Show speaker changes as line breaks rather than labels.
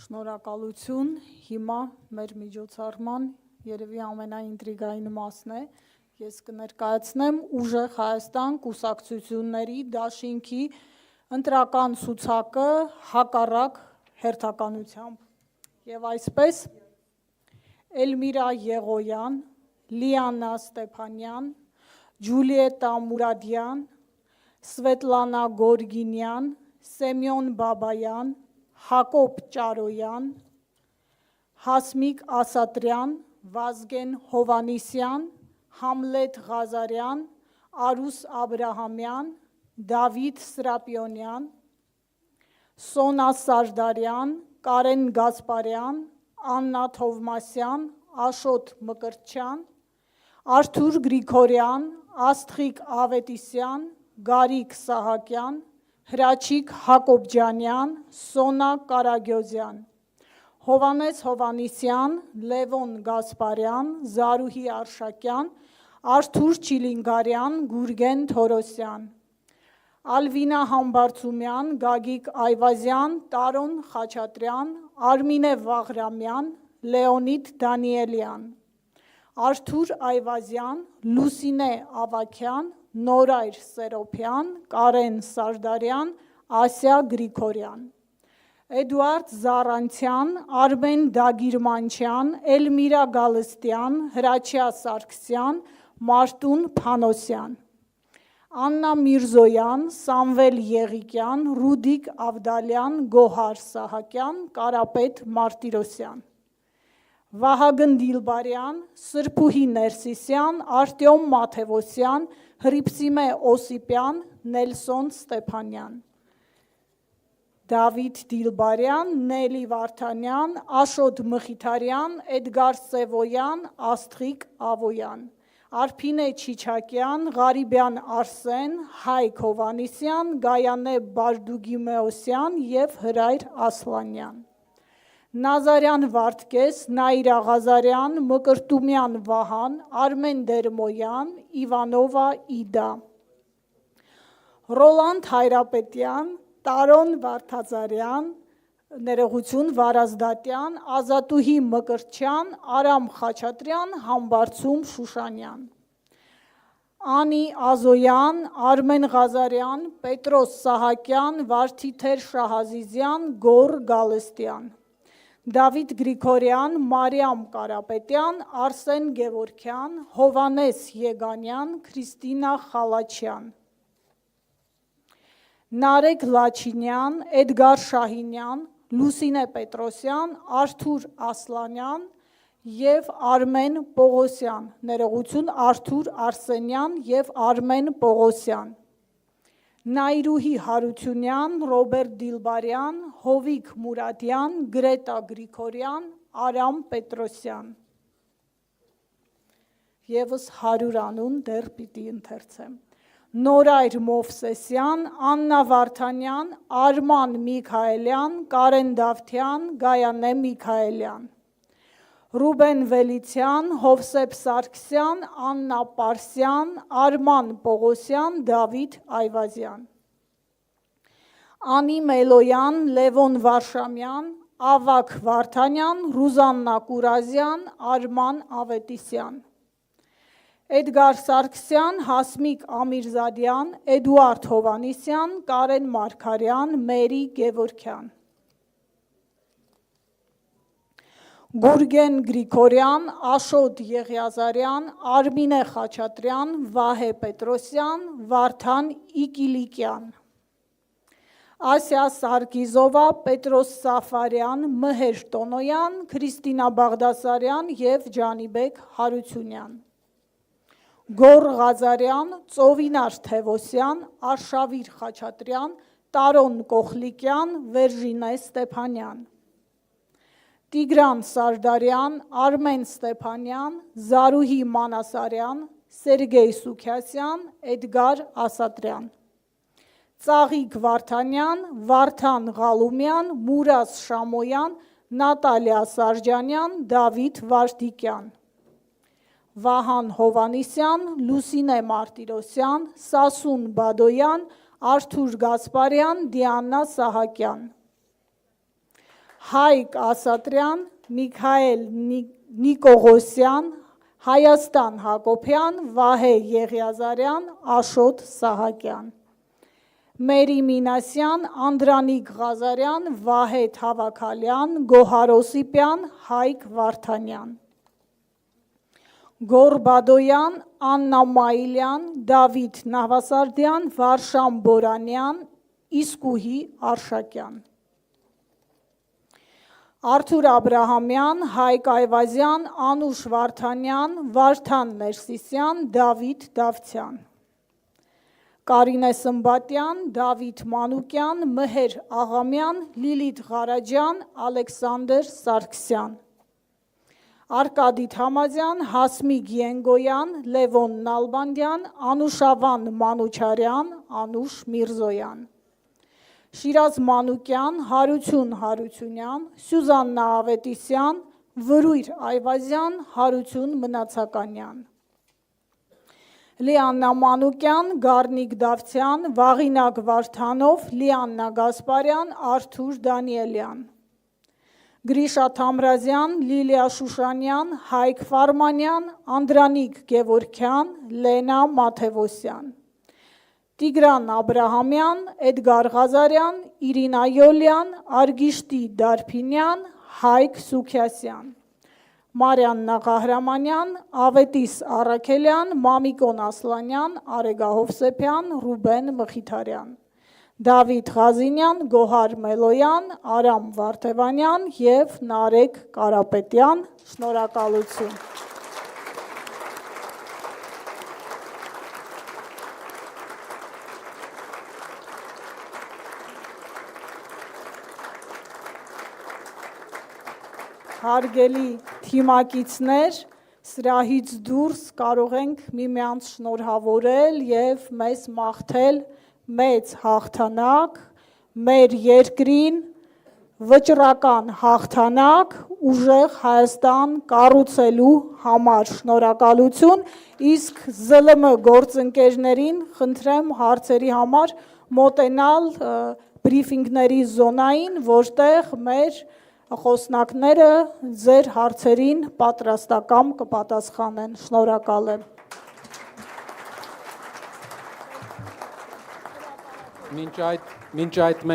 Շնորհակալություն, հիմա մեր միջոցառման երևի ամենաինտրիգային մասն է, ես կներկայացնեմ ուժեղ Հայաստան կուսակցությունների դաշինքի ընտրական ցուցակը հակառակ հերթականությամբ եւ այսպես Էլմիրա Եղոյան, Լիանա Ստեփանյան, Ջուլիետա Մուրադյան, Սվետլանա Գորգինյան, Սեմյոն Բաբայան, Հակոբ Ճարոյան, Հասմիկ Ասատրյան, Վազգեն Հովանիսյան, Համլետ Ղազարյան, Արուս Աբրահամյան, Դավիթ Սրապիոնյան, Սոնա Սարդարյան, Կարեն Գասպարյան, Աննա Թովմասյան, Աշոտ Մկրտչյան, Արթուր Գրիգորյան, Աստղիկ Ավետիսյան, Գարիկ Սահակյան, Հրաչիկ Հակոբջանյան, Սոնա Կարագյոզյան, Հովանես Հովանիսյան, Լևոն Գասպարյան, Զարուհի Արշակյան, Արթուր Չիլինգարյան, Գուրգեն Թորոսյան, Ալվինա Համբարձումյան, Գագիկ Այվազյան, Տարոն Խաչատրյան, Արմինե Վաղրամյան, Լեոնիդ Դանիելյան, Արթուր Այվազյան, Լուսինե Ավաքյան, Նորայր Սերոփյան, Կարեն Սարդարյան, Ասիա Գրիգորյան, Էդուարդ Զարանցյան, Արմեն Դագիրմանչյան, Էլմիրա Գալստյան, Հրաչյա Սարգսյան, Մարտուն Փանոսյան, Աննա Միրզոյան, Սամվել Եղիկյան, Ռուդիկ Ավդալյան, Գոհար Սահակյան, Կարապետ Մարտիրոսյան, Վահագն Դիլբարյան, Սրփուհի Ներսիսյան, Արտյոմ Մաթևոսյան, Հրիփսիմե Օսիպյան, Նելսոն Ստեփանյան, Դավիթ Դիլբարյան, Նելի Վարդանյան, Աշոտ Մխիթարյան, Էդգար Սևոյան, Աստղիկ Ավոյան, Արփինե Չիչակյան, Ղարիբյան Արսեն, Հայկ Հովանիսյան, Գայանե Բարդուգիմեոսյան եւ Հրայր Ասլանյան, Նազարյան Վարդգես, Նաիրա Ղազարյան, Մկրտումյան Վահան, Արմեն Դերմոյան, Իվանովա Իդա, Ռոլանդ Հայրապետյան, Տարոն Վարդազարյան, Ներողություն Վարազդատյան, Ազատուհի Մկրտչյան, Արամ Խաչատրյան, Համբարձում Շուշանյան, Անի Ազոյան, Արմեն Ղազարյան, Պետրոս Սահակյան, Վարդիթեր Շահազիզյան, Գոր Գալստյան, Դավիթ Գրիգորյան, Մարիամ Կարապետյան, Արսեն Գևորգյան, Հովանես Եգանյան, Քրիստինա Խալաչյան, Նարեկ Լաչինյան, Էդգար Շահինյան, Լուսինե Պետրոսյան, Արթուր Ասլանյան եւ Արմեն Պողոսյան, ներողություն Արթուր Արսենյան եւ Արմեն Պողոսյան, Նայրուհի Հարությունյան, Ռոբերտ Դիլբարյան, Հովիկ Մուրադյան, Գրետա Գրիգորյան, Արամ Պետրոսյան, եւս 100 անուն դեռ պիտի ընթերցեմ, Նորայր Մովսեսյան, Աննա Վարդանյան, Արման Միքայելյան, Կարեն Դավթյան, Գայանե Միքայելյան, Ռուբեն Վելիցյան, Հովսեփ Սարգսյան, Աննա Պարսյան, Արման Պողոսյան, Դավիթ Այվազյան, Անի Մելոյան, Լևոն Վարշամյան, Ավակ Վարդանյան, Ռուզաննա Կուրազյան, Արման Ավետիսյան, Էդգար Սարգսյան, Հասմիկ Ամիրզադյան, Էդուարդ Հովանիսյան, Կարեն Մարգարյան, Մերի Գևորգյան, Գուրգեն Գրիգորյան, Աշոտ Եղիազարյան, Արմինե Խաչատրյան, Վահե Պետրոսյան, Վարդան Իկիլիկյան, Ասիա Սարգիզովա, Պետրոս Սաֆարյան, Մհեր Տոնոյան, Քրիստինա Բաղդասարյան եւ Ջանիբեկ Հարությունյան, Գոր Ղազարյան, Ծովինար Թևոսյան, Արշավիր Խաչատրյան, Տարոն Կոխլիկյան, Վերժինե Ստեփանյան, Տիգրան Սարդարյան, Արմեն Ստեփանյան, Զարուհի Մանասարյան, Սերգեյ Սուքյասյան, Էդգար Ասատրյան, Ծաղիկ Վարդանյան, Վարդան Ղալումյան, Մուրաս Շամոյան, Նատալիա Սարջանյան, Դավիթ Վարդիկյան, Վահան Հովանիսյան, Լուսինե Մարտիրոսյան, Սասուն Բադոյան, Արթուր Գասպարյան, Դիանա Սահակյան, Հայկ Ասատրյան, Միքայել Նիկողոսյան, Հայաստան Հակոբյան, Վահե Եղիազարյան, Աշոտ Սահակյան, Մերի Մինասյան, Անդրանիկ Ղազարյան, Վահե Թավաքալյան, Գոհար Օսիպյան, Հայկ Վարդանյան, Գոր Բադոյան, Աննա Մայիլյան, Դավիթ Նավասարդյան, Վարշան Բորանյան, Իսկուհի Արշակյան, Արթուր Աբրահամյան, Հայկ Այվազյան, Անուշ Վարդանյան, Վարդան Ներսիսյան, Դավիթ Դավթյան, Կարինե Սմբատյան, Դավիթ Մանուկյան, Մհեր Աղամյան, Լիլիթ Ղարաջյան, Ալեքսանդր Սարգսյան, Արկադի Թամազյան, Հասմիկ Ենգոյան, Լևոն Նալբանդյան, Անուշավան Մանուչարյան, Անուշ Միրզոյան, Շիրազ Մանուկյան, Հարություն Հարությունյան, Սյուզաննա Ավետիսյան, Վրույր Այվազյան, Հարություն Մնացականյան, Լիաննա Մանուկյան, Գառնիկ Դավթյան, Վաղինակ Վարդանով, Լիաննա Գասպարյան, Արթուր Դանիելյան, Գրիշա Թամրազյան, Լիլիա Շուշանյան, Հայկ Ֆարմանյան, Անդրանիկ Գևորքյան, Լենա Մաթևոսյան, Տիգրան Աբրահամյան, Էդգար Ղազարյան, Իրինա Յոլյան, Արգիշտի Դարփինյան, Հայկ Սուքյասյան, Մարիաննա Ղահրամանյան, Ավետիս Առաքելյան, Մամիկոն Ասլանյան, Արեգա Հովսեփյան, Ռուբեն Մխիթարյան, Դավիթ Ղազինյան, Գոհար Մելոյան, Արամ Վարդևանյան և Նարեկ Կարապետյան, շնորհակալություն։ Հարգելի թիմակիցներ, սրահից դուրս կարող ենք միմյանց շնորհավորել և մեզ մաղթել մեծ հաղթանակ, մեր երկրին վճռական հաղթանակ, ուժեղ Հայաստան կառուցելու համար շնորհակալություն, իսկ ԶԼՄ գործընկերներին խնդրեմ հարցերի համար մոտենալ բրիֆինգների զոնային, որտեղ մեր խոսնակները ձեր հարցերին պատրաստակամ կպատասխանեն, շնորհակալ եմ։
Մինչ այդ մենք